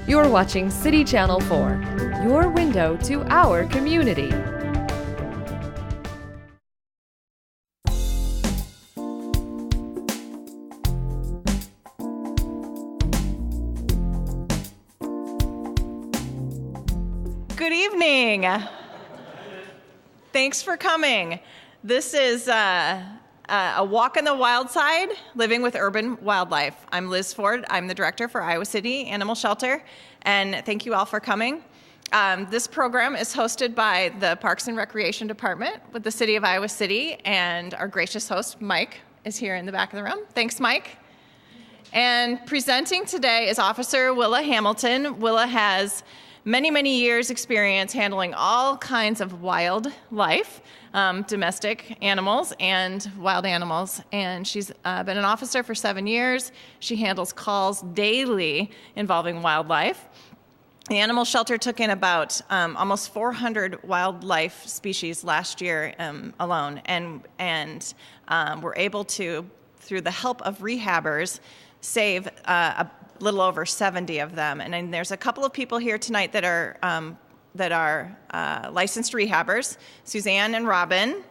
You're watching City Channel 4, your window to our community. Good evening. Thanks for coming. This is a walk on the wild side, living with urban wildlife. I'm Liz Ford. I'm the director for Iowa City Animal Shelter, and thank you all for coming. This program is hosted by the Parks and Recreation Department with the City of Iowa City, and our gracious host, Mike, is here in the back of the room. Thanks, Mike. And presenting today is Officer Willa Hamilton. Willa has many years experience handling all kinds of wildlife, domestic animals and wild animals. And she's been an officer for 7 years. She handles calls daily involving wildlife. The animal shelter took in about almost 400 wildlife species last year alone. And were able to, through the help of rehabbers, save a little over 70 of them. And then there's a couple of people here tonight that are licensed rehabbers. Suzanne and Robin,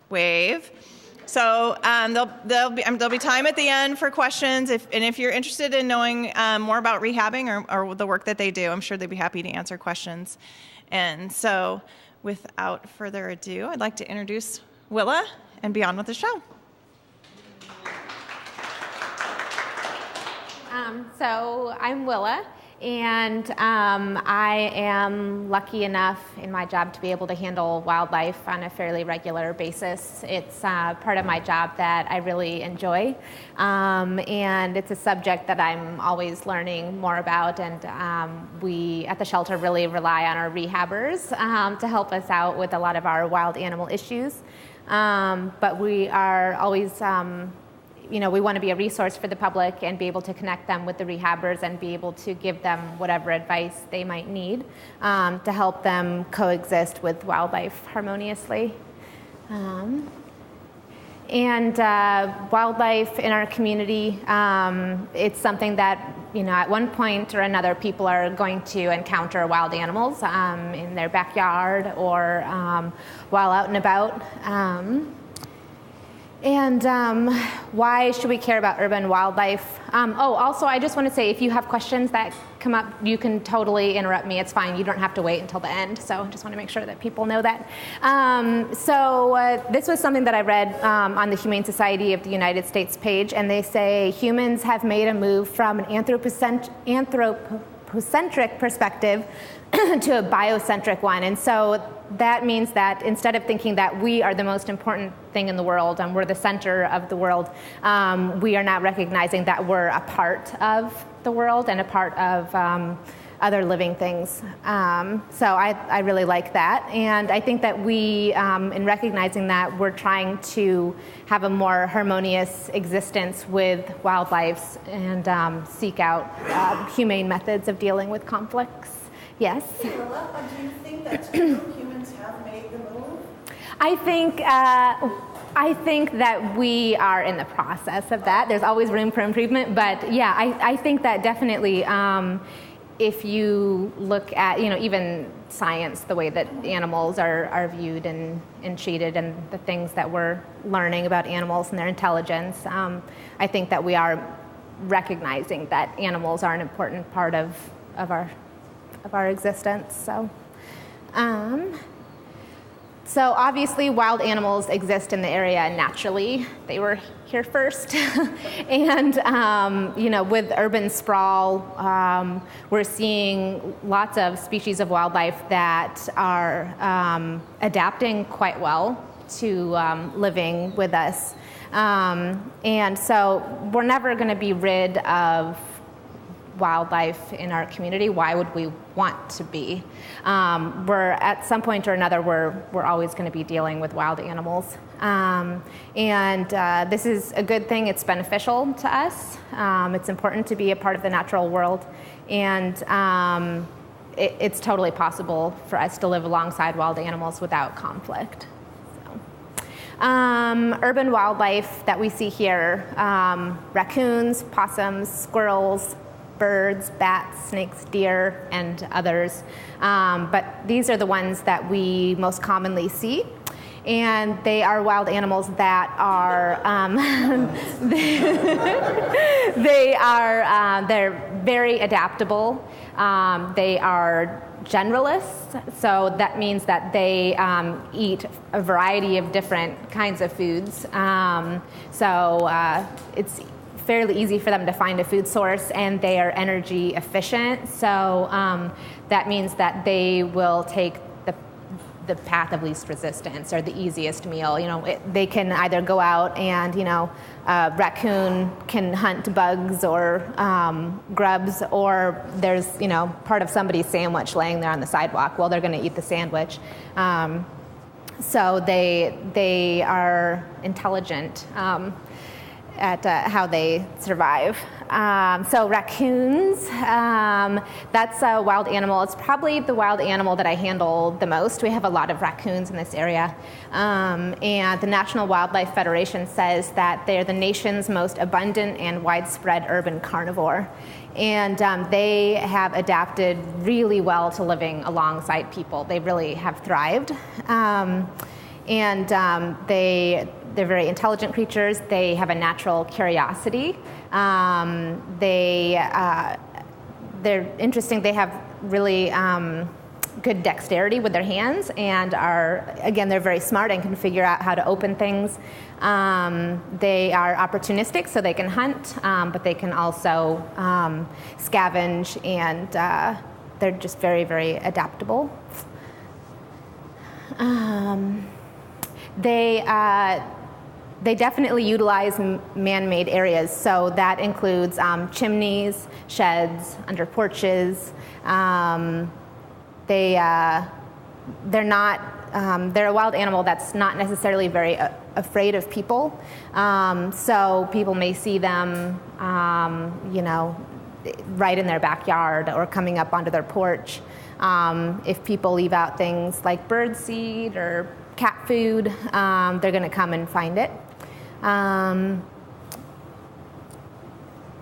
wave. So there'll be time at the end for questions. If you're interested in knowing more about rehabbing or the work that they do, I'm sure they'd be happy to answer questions. And so without further ado, I'd like to introduce Willa and be on with the show. So I'm Willa, and I am lucky enough in my job to be able to handle wildlife on a fairly regular basis. It's part of my job that I really enjoy, and it's a subject that I'm always learning more about, and we at the shelter really rely on our rehabbers to help us out with a lot of our wild animal issues. But we are always we want to be a resource for the public and be able to connect them with the rehabbers and be able to give them whatever advice they might need to help them coexist with wildlife harmoniously. And wildlife in our community, it's something that, at one point or another, people are going to encounter wild animals in their backyard or while out and about. And why should we care about urban wildlife? Also, I just want to say, if you have questions that come up, you can totally interrupt me. It's fine. You don't have to wait until the end. So I just want to make sure that people know that. This was something that I read on the Humane Society of the United States page, and they say humans have made a move from an anthropocentric perspective to a biocentric one. And so that means that instead of thinking that we are the most important thing in the world and we're the center of the world, we are now recognizing that we're a part of the world and a part of other living things. So I really like that. And I think that we, in recognizing that, we're trying to have a more harmonious existence with wildlife and seek out humane methods of dealing with conflicts. Yes? Willa, do you think that humans have made the move? I think that we are in the process of that. There's always room for improvement, but yeah, I think that definitely if you look at, even science, the way that animals are viewed and treated and the things that we're learning about animals and their intelligence, I think that we are recognizing that animals are an important part of our existence. So obviously wild animals exist in the area naturally. They were here first. And with urban sprawl, we're seeing lots of species of wildlife that are adapting quite well to living with us. And so we're never going to be rid of wildlife in our community. Why would we want to be? We're at some point or another, we're always going to be dealing with wild animals. This is a good thing. It's beneficial to us. It's important to be a part of the natural world. And it's totally possible for us to live alongside wild animals without conflict. Urban wildlife that we see here, raccoons, possums, squirrels, birds, bats, snakes, deer, and others. But these are the ones that we most commonly see. And they are wild animals that are, they're very adaptable. They are generalists, so that means that they eat a variety of different kinds of foods. It's fairly easy for them to find a food source, and they are energy efficient. So that means that they will take the path of least resistance or the easiest meal. They can either go out and, a raccoon can hunt bugs or grubs, or there's, part of somebody's sandwich laying there on the sidewalk. Well, they're going to eat the sandwich. So they are intelligent at how they survive. So raccoons, that's a wild animal. It's probably the wild animal that I handle the most. We have a lot of raccoons in this area. And the National Wildlife Federation says that they're the nation's most abundant and widespread urban carnivore. And they have adapted really well to living alongside people. They really have thrived. They're very intelligent creatures. They have a natural curiosity. They're interesting. They have really good dexterity with their hands, and they're very smart and can figure out how to open things. They are opportunistic, so they can hunt, but they can also scavenge, and they're just very, very adaptable. They definitely utilize man-made areas, so that includes chimneys, sheds, under porches. They're a wild animal that's not necessarily very afraid of people. So people may see them, right in their backyard or coming up onto their porch. If people leave out things like bird seed or cat food, they're going to come and find it.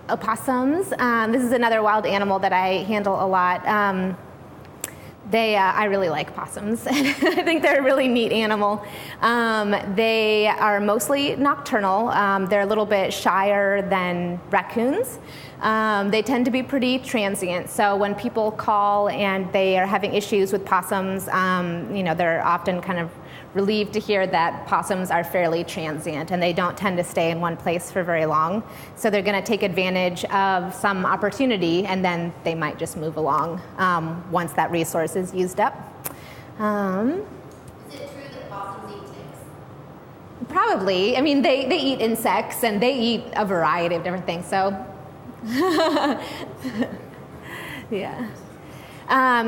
Opossums. This is another wild animal that I handle a lot. I really like possums. I think they're a really neat animal. They are mostly nocturnal. They're a little bit shyer than raccoons. They tend to be pretty transient. So when people call and they are having issues with possums, they're often kind of relieved to hear that possums are fairly transient and they don't tend to stay in one place for very long. So they're going to take advantage of some opportunity, and then they might just move along once that resource is used up. Is it true that possums eat ticks? Probably. I mean, they eat insects and they eat a variety of different things. So, yeah.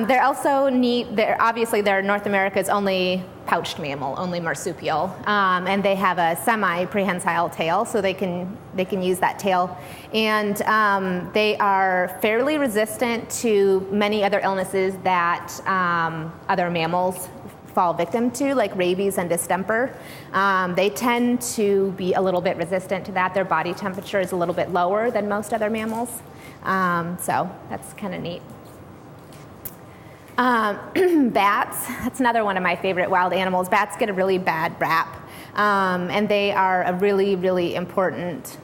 They're also neat. They're North America's only pouched mammal, only marsupial, and they have a semi-prehensile tail, so they can use that tail, and they are fairly resistant to many other illnesses that other mammals fall victim to, like rabies and distemper. They tend to be a little bit resistant to that. Their body temperature is a little bit lower than most other mammals, so that's kind of neat. Bats, that's another one of my favorite wild animals. Bats get a really bad rap, and they are a really, really important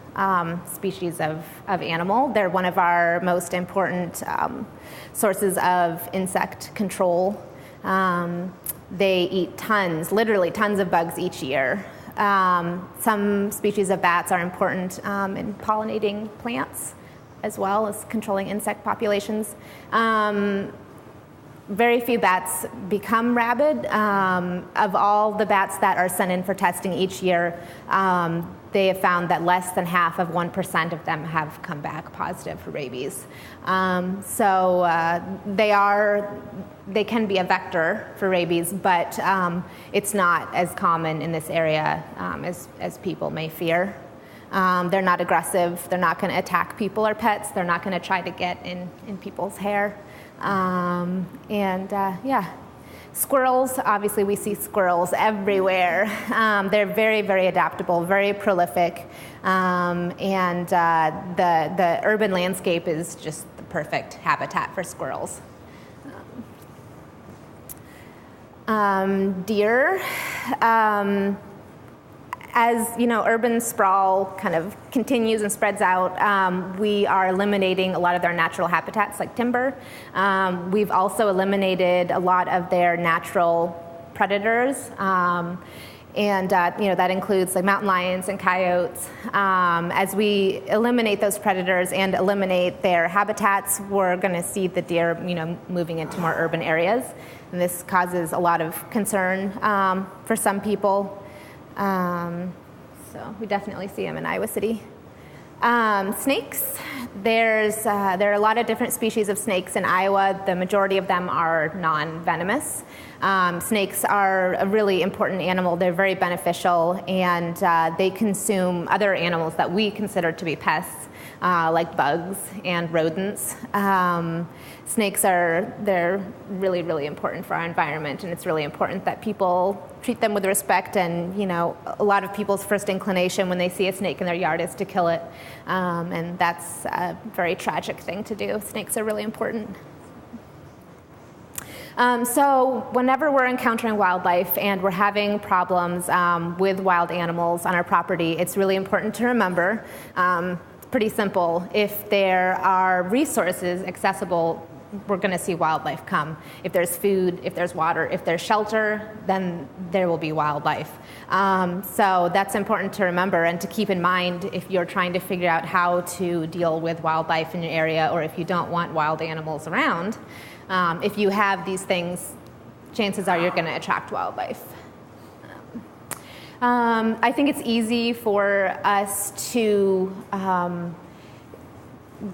species of animal. They're one of our most important sources of insect control. They eat literally tons of bugs each year. Some species of bats are important in pollinating plants as well as controlling insect populations. Very few bats become rabid. Of all the bats that are sent in for testing each year, they have found that less than half of 1% of them have come back positive for rabies. They can be a vector for rabies, but it's not as common in this area as people may fear. They're not aggressive. They're not going to attack people or pets. They're not going to try to get in people's hair. Squirrels, obviously we see squirrels everywhere. They're very, very adaptable, very prolific, and the urban landscape is just the perfect habitat for squirrels. Deer, as urban sprawl kind of continues and spreads out, we are eliminating a lot of their natural habitats like timber. We've also eliminated a lot of their natural predators, and that includes like mountain lions and coyotes. As we eliminate those predators and eliminate their habitats, we're going to see the deer moving into more urban areas, and this causes a lot of concern for some people. So we definitely see them in Iowa City. Snakes, there are a lot of different species of snakes in Iowa. The majority of them are non-venomous. Snakes are a really important animal. They're very beneficial, and they consume other animals that we consider to be pests, like bugs and rodents. Snakes they're really, really important for our environment, and it's really important that people treat them with respect. And a lot of people's first inclination when they see a snake in their yard is to kill it, and that's a very tragic thing to do. Snakes are really important. So whenever we're encountering wildlife and we're having problems with wild animals on our property, it's really important to remember, pretty simple, if there are resources accessible, we're going to see wildlife come. If there's food, if there's water, if there's shelter, then there will be wildlife. So that's important to remember and to keep in mind if you're trying to figure out how to deal with wildlife in your area, or if you don't want wild animals around. If you have these things, chances are you're going to attract wildlife. I think it's easy for us to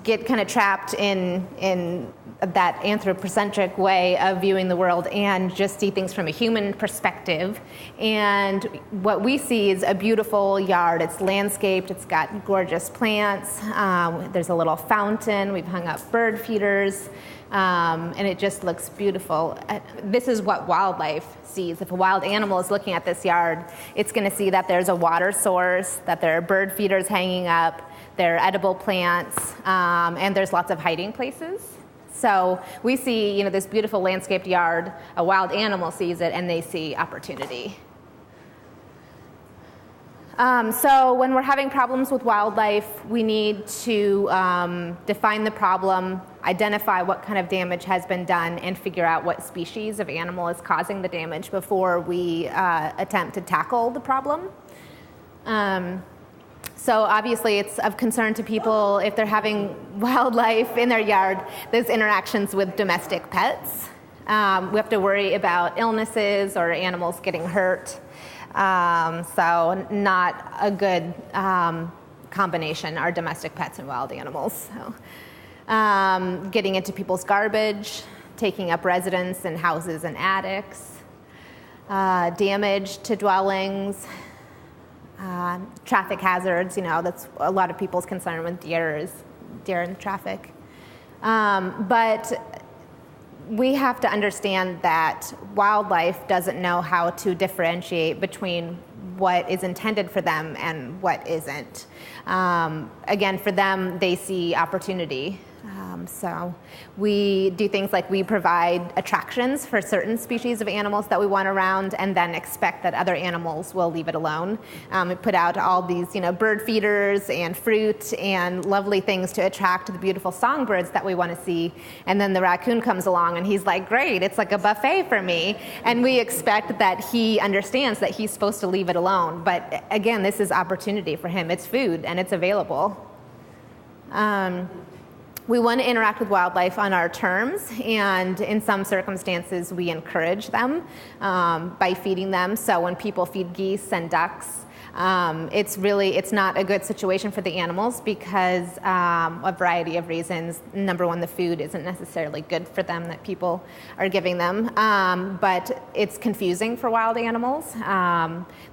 get kind of trapped in that anthropocentric way of viewing the world and just see things from a human perspective. And what we see is a beautiful yard. It's landscaped. It's got gorgeous plants. There's a little fountain. We've hung up bird feeders. And it just looks beautiful. This is what wildlife sees. If a wild animal is looking at this yard, it's going to see that there's a water source, that there are bird feeders hanging up, there are edible plants, and there's lots of hiding places. So we see, this beautiful landscaped yard. A wild animal sees it, and they see opportunity. So when we're having problems with wildlife, we need to define the problem, identify what kind of damage has been done, and figure out what species of animal is causing the damage before we attempt to tackle the problem. So obviously it's of concern to people if they're having wildlife in their yard, those interactions with domestic pets. We have to worry about illnesses or animals getting hurt. So not a good combination are domestic pets and wild animals. So, getting into people's garbage, taking up residence in houses and attics, damage to dwellings, traffic hazards. That's a lot of people's concern with deer in traffic. But we have to understand that wildlife doesn't know how to differentiate between what is intended for them and what isn't. Again, for them, they see opportunity. So we do things like we provide attractions for certain species of animals that we want around, and then expect that other animals will leave it alone. We put out all these, bird feeders and fruit and lovely things to attract the beautiful songbirds that we want to see. And then the raccoon comes along and he's like, great, it's like a buffet for me. And we expect that he understands that he's supposed to leave it alone. But again, this is opportunity for him. It's food and it's available. We want to interact with wildlife on our terms, and in some circumstances we encourage them by feeding them. So when people feed geese and ducks, it's not a good situation for the animals because a variety of reasons. Number one, the food isn't necessarily good for them that people are giving them, but it's confusing for wild animals.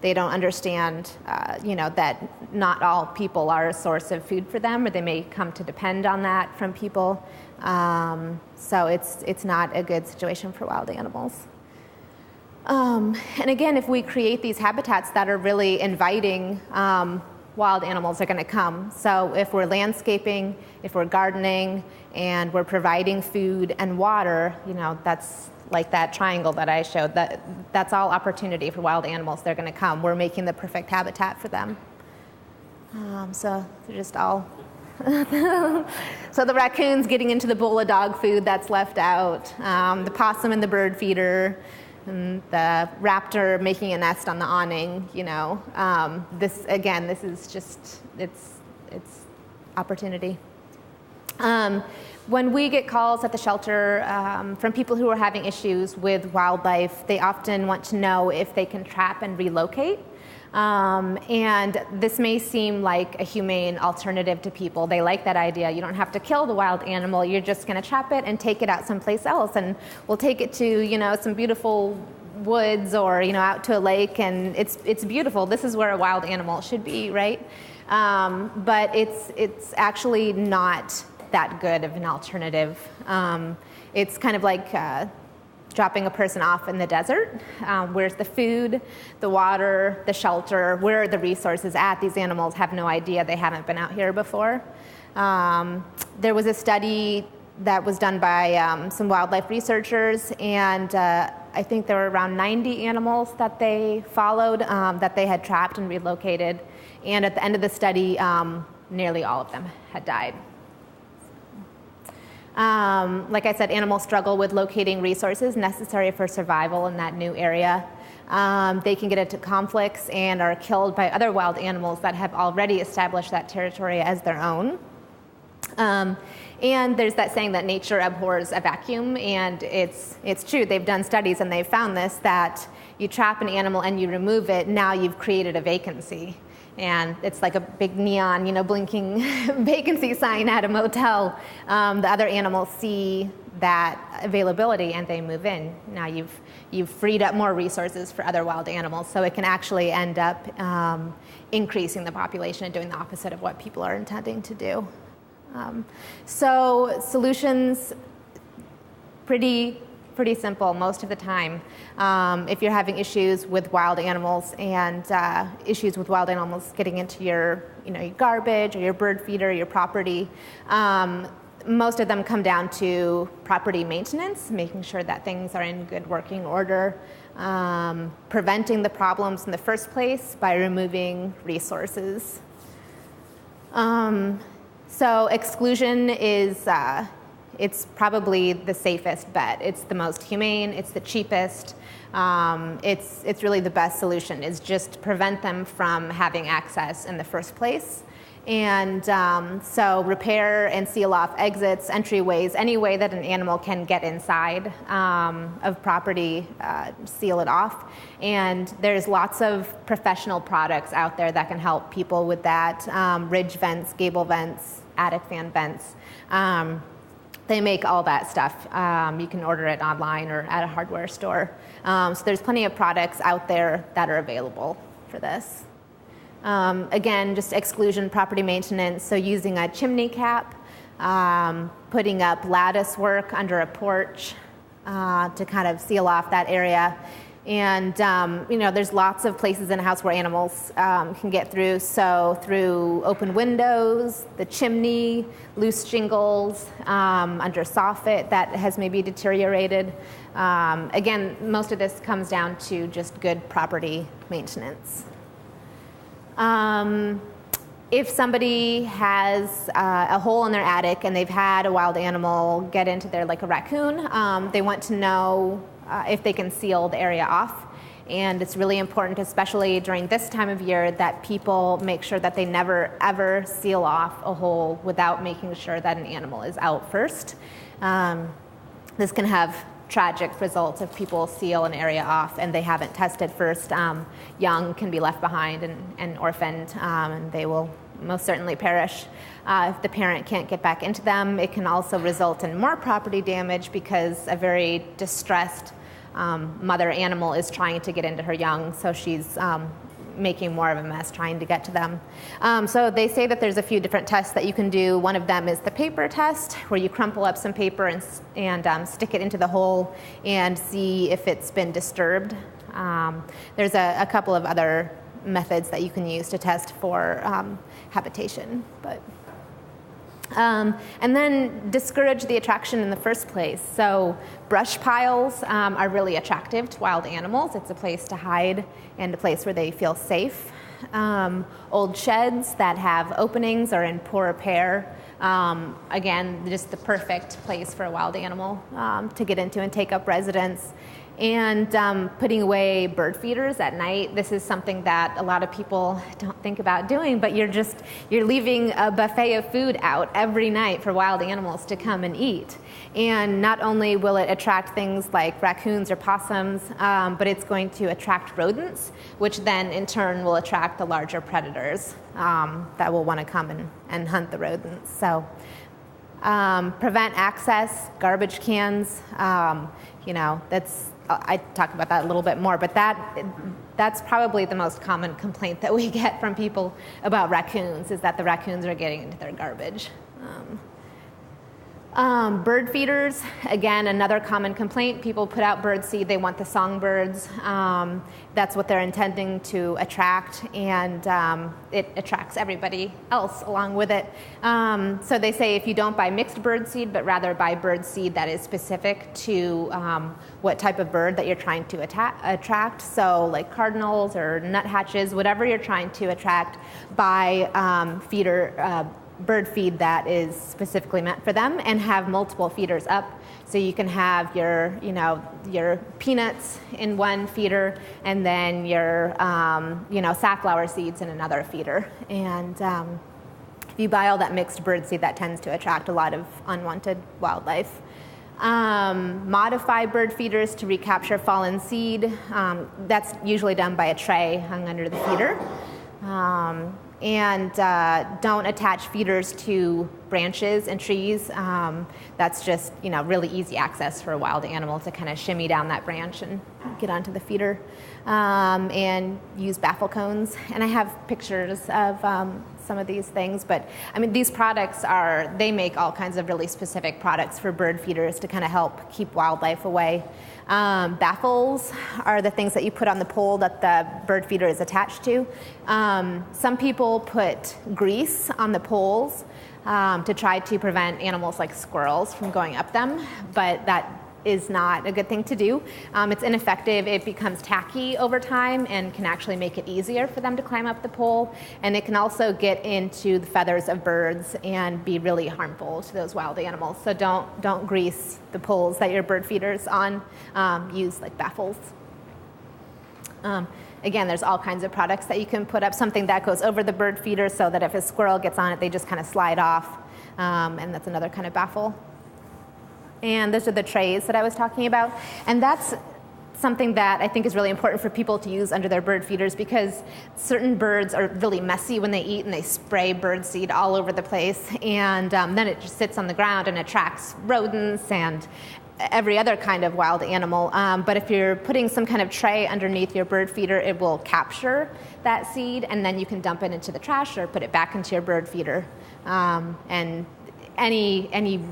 They don't understand, that not all people are a source of food for them, or they may come to depend on that from people. So it's not a good situation for wild animals. And again, if we create these habitats that are really inviting, wild animals are going to come. So if we're landscaping, if we're gardening, and we're providing food and water, that's like that triangle that I showed. That's all opportunity for wild animals. They're going to come. We're making the perfect habitat for them. So they're just all. So the raccoon's getting into the bowl of dog food that's left out. The possum and the bird feeder. And the raptor making a nest on the awning, this is just, it's opportunity. When we get calls at the shelter from people who are having issues with wildlife, they often want to know if they can trap and relocate. And this may seem like a humane alternative to people. They like that idea. You don't have to kill the wild animal. You're just going to trap it and take it out someplace else. And we'll take it to, some beautiful woods or, out to a lake. And it's beautiful. This is where a wild animal should be, right? But it's actually not that good of an alternative. It's kind of like dropping a person off in the desert. Where's the food, the water, the shelter? Where are the resources at? These animals have no idea. They haven't been out here before. There was a study that was done by some wildlife researchers, and I think there were around 90 animals that they followed that they had trapped and relocated. And at the end of the study, nearly all of them had died. Like I said, animals struggle with locating resources necessary for survival in that new area. They can get into conflicts and are killed by other wild animals that have already established that territory as their own. And there's that saying that nature abhors a vacuum, and it's true. They've done studies and they've found this, that you trap an animal and you remove it, now you've created a vacancy. And it's like a big neon, blinking vacancy sign at a motel. The other animals see that availability and they move in. Now you've freed up more resources for other wild animals, so it can actually end up increasing the population and doing the opposite of what people are intending to do. So solutions, pretty simple most of the time. If you're having issues with wild animals and issues with wild animals getting into your garbage or your bird feeder, your property, most of them come down to property maintenance, making sure that things are in good working order, preventing the problems in the first place by removing resources. So exclusion is it's probably the safest bet. It's the most humane, it's the cheapest, it's really the best solution, is just prevent them from having access in the first place. And so repair and seal off exits, entryways, any way that an animal can get inside of property, seal it off. And there's lots of professional products out there that can help people with that, ridge vents, gable vents, attic fan vents. They make all that stuff. You can order it online or at a hardware store. So there's plenty of products out there that are available for this. Again, just exclusion, property maintenance, so using a chimney cap, putting up lattice work under a porch to kind of seal off that area. And there's lots of places in a house where animals can get through. So through open windows, the chimney, loose shingles, under soffit that has maybe deteriorated. Again, most of this comes down to just good property maintenance. If somebody has a hole in their attic and they've had a wild animal get into there, like a raccoon, they want to know if they can seal the area off. And it's really important, especially during this time of year, that people make sure that they never, ever seal off a hole without making sure that an animal is out first. This can have tragic results if people seal an area off and they haven't tested first. Young can be left behind and orphaned, and they will most certainly perish. If the parent can't get back into them, it can also result in more property damage because a very distressed mother animal is trying to get into her young, so she's making more of a mess trying to get to them. So they say that there's a few different tests that you can do. One of them is the paper test, where you crumple up some paper and stick it into the hole and see if it's been disturbed There's a couple of other methods that you can use to test for habitation, but. And then discourage the attraction in the first place. So brush piles are really attractive to wild animals. It's a place to hide and a place where they feel safe. Old sheds that have openings or in poor repair. Again, just the perfect place for a wild animal to get into and take up residence. And putting away bird feeders at night. This is something that a lot of people don't think about doing, but you're leaving a buffet of food out every night for wild animals to come and eat. And not only will it attract things like raccoons or possums, but it's going to attract rodents, which then in turn will attract the larger predators that will want to come and hunt the rodents. So prevent access, garbage cans, I talk about that a little bit more, but that's probably the most common complaint that we get from people about raccoons, is that the raccoons are getting into their garbage. Bird feeders, again, another common complaint. People put out bird seed, they want the songbirds. That's what they're intending to attract, and it attracts everybody else along with it. So they say if you don't buy mixed bird seed, but rather buy bird seed that is specific to what type of bird that you're trying to attract, so like cardinals or nuthatches, whatever you're trying to attract, buy bird feed that is specifically meant for them, and have multiple feeders up, so you can have your peanuts in one feeder, and then your safflower seeds in another feeder. And if you buy all that mixed bird seed, that tends to attract a lot of unwanted wildlife. Modify bird feeders to recapture fallen seed. That's usually done by a tray hung under the feeder. And don't attach feeders to branches and trees. That's just really easy access for a wild animal to kind of shimmy down that branch and get onto the feeder. And use baffle cones. And I have pictures of some of these things, but I mean, these products they make all kinds of really specific products for bird feeders to kind of help keep wildlife away. Baffles are the things that you put on the pole that the bird feeder is attached to. Some people put grease on the poles to try to prevent animals like squirrels from going up them, but that is not a good thing to do. It's ineffective. It becomes tacky over time and can actually make it easier for them to climb up the pole. And it can also get into the feathers of birds and be really harmful to those wild animals. So don't grease the poles that your bird feeder's on. Use like baffles. Again, there's all kinds of products that you can put up. Something that goes over the bird feeder so that if a squirrel gets on it, they just kind of slide off. And that's another kind of baffle. And those are the trays that I was talking about. And that's something that I think is really important for people to use under their bird feeders, because certain birds are really messy when they eat and they spray bird seed all over the place. And then it just sits on the ground and attracts rodents and every other kind of wild animal. But if you're putting some kind of tray underneath your bird feeder, it will capture that seed, and then you can dump it into the trash or put it back into your bird feeder. And any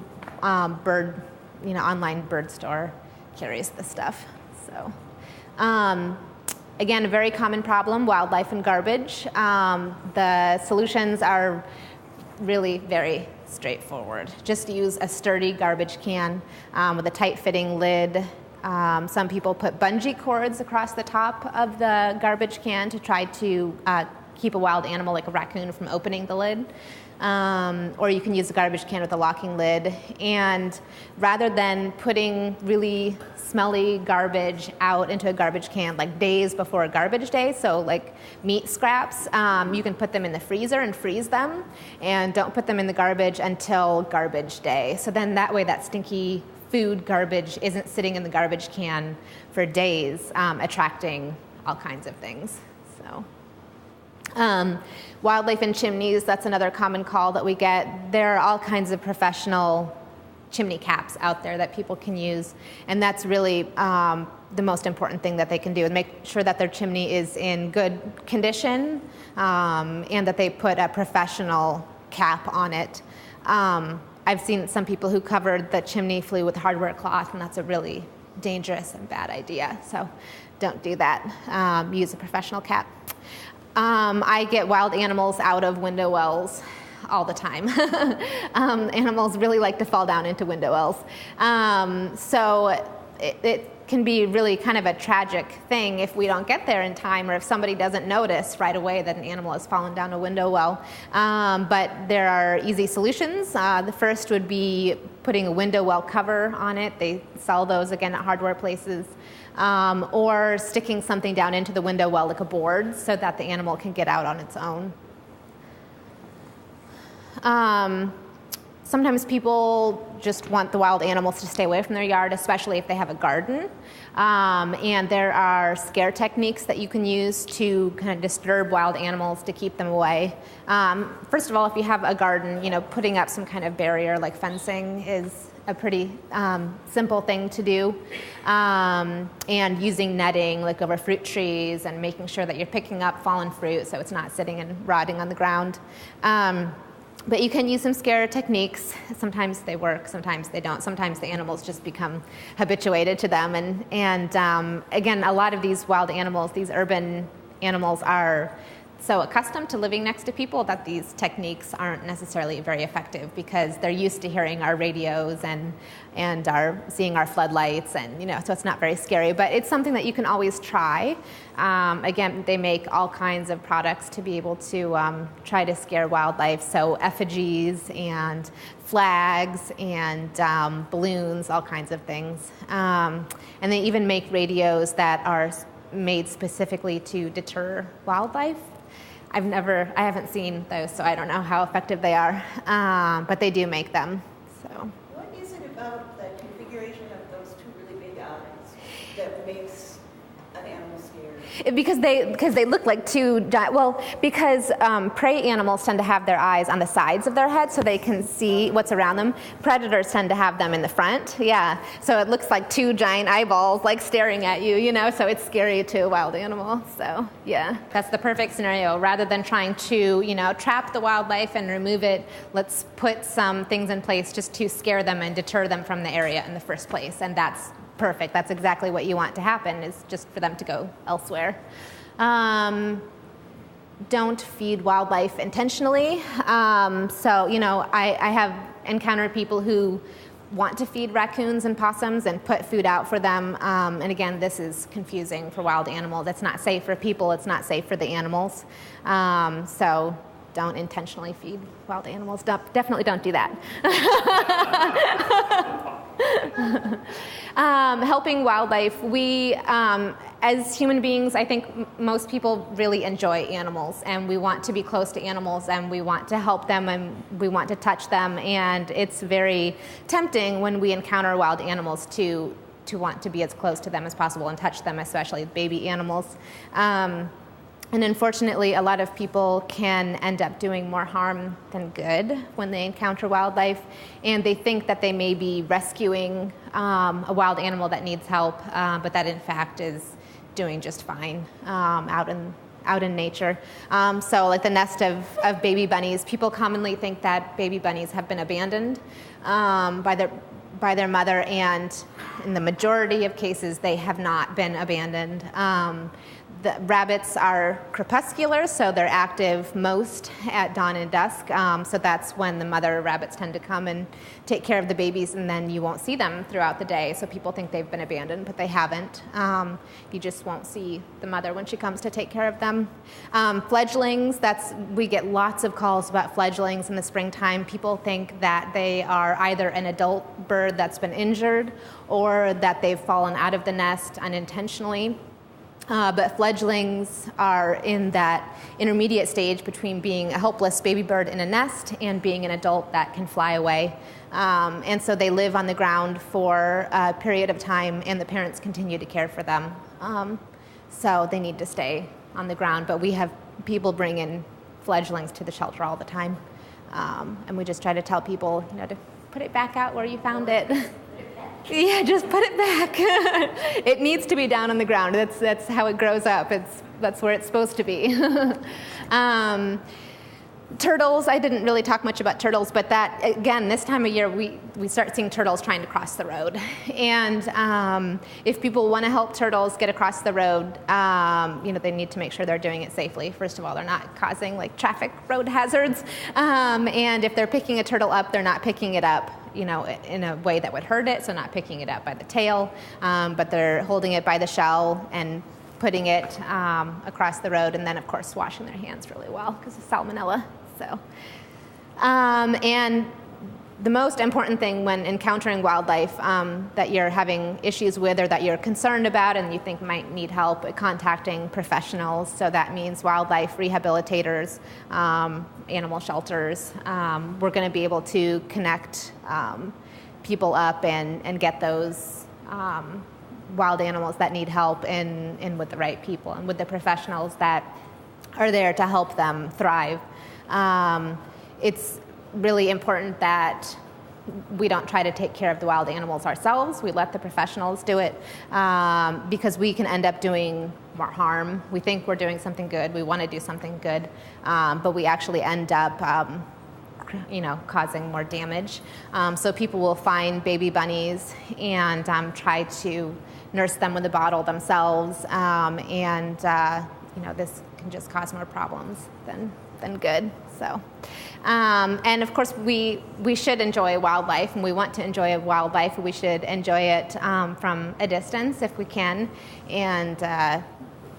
bird, online bird store carries this stuff. So, again, a very common problem: wildlife and garbage. The solutions are really very straightforward. Just use a sturdy garbage can with a tight-fitting lid. Some people put bungee cords across the top of the garbage can to try to keep a wild animal like a raccoon from opening the lid. Or you can use a garbage can with a locking lid. And rather than putting really smelly garbage out into a garbage can like days before a garbage day, so like meat scraps, you can put them in the freezer and freeze them, and don't put them in the garbage until garbage day. So then that way that stinky food garbage isn't sitting in the garbage can for days, attracting all kinds of things. So. Wildlife in chimneys, that's another common call that we get. There are all kinds of professional chimney caps out there that people can use, and that's really the most important thing that they can do, and make sure that their chimney is in good condition, and that they put a professional cap on it. I've seen some people who covered the chimney flue with hardware cloth, and that's a really dangerous and bad idea. So don't do that. Use a professional cat. I get wild animals out of window wells all the time. Animals really like to fall down into window wells. So it can be really kind of a tragic thing if we don't get there in time, or if somebody doesn't notice right away that an animal has fallen down a window well. But there are easy solutions. The first would be putting a window well cover on it. They sell those again at hardware places. Or sticking something down into the window well like a board so that the animal can get out on its own. Sometimes people just want the wild animals to stay away from their yard, especially if they have a garden. And there are scare techniques that you can use to kind of disturb wild animals to keep them away. First of all, if you have a garden, putting up some kind of barrier like fencing is a pretty simple thing to do. And using netting like over fruit trees and making sure that you're picking up fallen fruit so it's not sitting and rotting on the ground. But you can use some scare techniques. Sometimes they work, sometimes they don't. Sometimes the animals just become habituated to them. And again, a lot of these wild animals, these urban animals, are so accustomed to living next to people that these techniques aren't necessarily very effective because they're used to hearing our radios and are seeing our floodlights, and so it's not very scary. But it's something that you can always try. Again, they make all kinds of products to be able to try to scare wildlife. So effigies and flags and balloons, all kinds of things. And they even make radios that are made specifically to deter wildlife. I haven't seen those, so I don't know how effective they are, but they do make them. So. What is it about the configuration of those two really big eyes that makes an animal scared? Because they look like two giant. Well, because prey animals tend to have their eyes on the sides of their head so they can see what's around them. Predators tend to have them in the front. Yeah, so it looks like two giant eyeballs like staring at you. So it's scary to a wild animal. So yeah, that's the perfect scenario. Rather than trying to trap the wildlife and remove it, let's put some things in place just to scare them and deter them from the area in the first place. And that's perfect. That's exactly what you want to happen, is just for them to go elsewhere. Don't feed wildlife intentionally. I have encountered people who want to feed raccoons and possums and put food out for them. And again, this is confusing for wild animals. It's not safe for people. It's not safe for the animals. So don't intentionally feed wild animals. Definitely don't do that. Helping wildlife. We, as human beings, I think most people really enjoy animals, and we want to be close to animals, and we want to help them, and we want to touch them, and it's very tempting when we encounter wild animals to want to be as close to them as possible and touch them, especially baby animals. And unfortunately, a lot of people can end up doing more harm than good when they encounter wildlife, and they think that they may be rescuing a wild animal that needs help, but that in fact is doing just fine out in nature. So like the nest of baby bunnies, people commonly think that baby bunnies have been abandoned by their mother, and in the majority of cases, they have not been abandoned. The rabbits are crepuscular, so they're active most at dawn and dusk. So that's when the mother rabbits tend to come and take care of the babies, and then you won't see them throughout the day. So people think they've been abandoned, but they haven't. You just won't see the mother when she comes to take care of them. Fledglings, we get lots of calls about fledglings in the springtime. People think that they are either an adult bird that's been injured or that they've fallen out of the nest unintentionally. But fledglings are in that intermediate stage between being a helpless baby bird in a nest and being an adult that can fly away. And so they live on the ground for a period of time, and the parents continue to care for them. So they need to stay on the ground. But we have people bring in fledglings to the shelter all the time. And we just try to tell people, to put it back out where you found it. Yeah, just put it back. It needs to be down on the ground. That's how it grows up. That's where it's supposed to be. Turtles, I didn't really talk much about turtles, but that, again, this time of year, we start seeing turtles trying to cross the road. And if people want to help turtles get across the road, they need to make sure they're doing it safely. First of all, they're not causing traffic road hazards. And if they're picking a turtle up, they're not picking it up in a way that would hurt it, so not picking it up by the tail, but they're holding it by the shell and putting it across the road, and then, of course, washing their hands really well because of salmonella. So, and the most important thing when encountering wildlife that you're having issues with or that you're concerned about and you think might need help, contacting professionals. So that means wildlife rehabilitators, animal shelters. We're going to be able to connect people up and get those wild animals that need help in with the right people and with the professionals that are there to help them thrive. It's really important that we don't try to take care of the wild animals ourselves. We let the professionals do it because we can end up doing more harm. We think we're doing something good. We want to do something good, but we actually end up causing more damage. So people will find baby bunnies and try to nurse them with a bottle themselves, this can just cause more problems than good. So, and of course, we should enjoy wildlife, and we want to enjoy wildlife. We should enjoy it from a distance if we can, and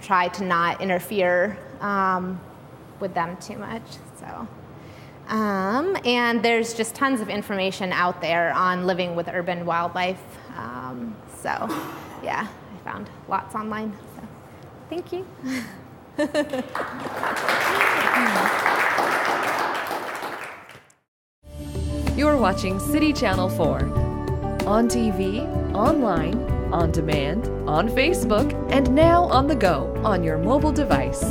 try to not interfere with them too much. So, and there's just tons of information out there on living with urban wildlife. I found lots online. So, thank you. You're watching City Channel 4. On TV, online, on demand, on Facebook, and now on the go on your mobile device.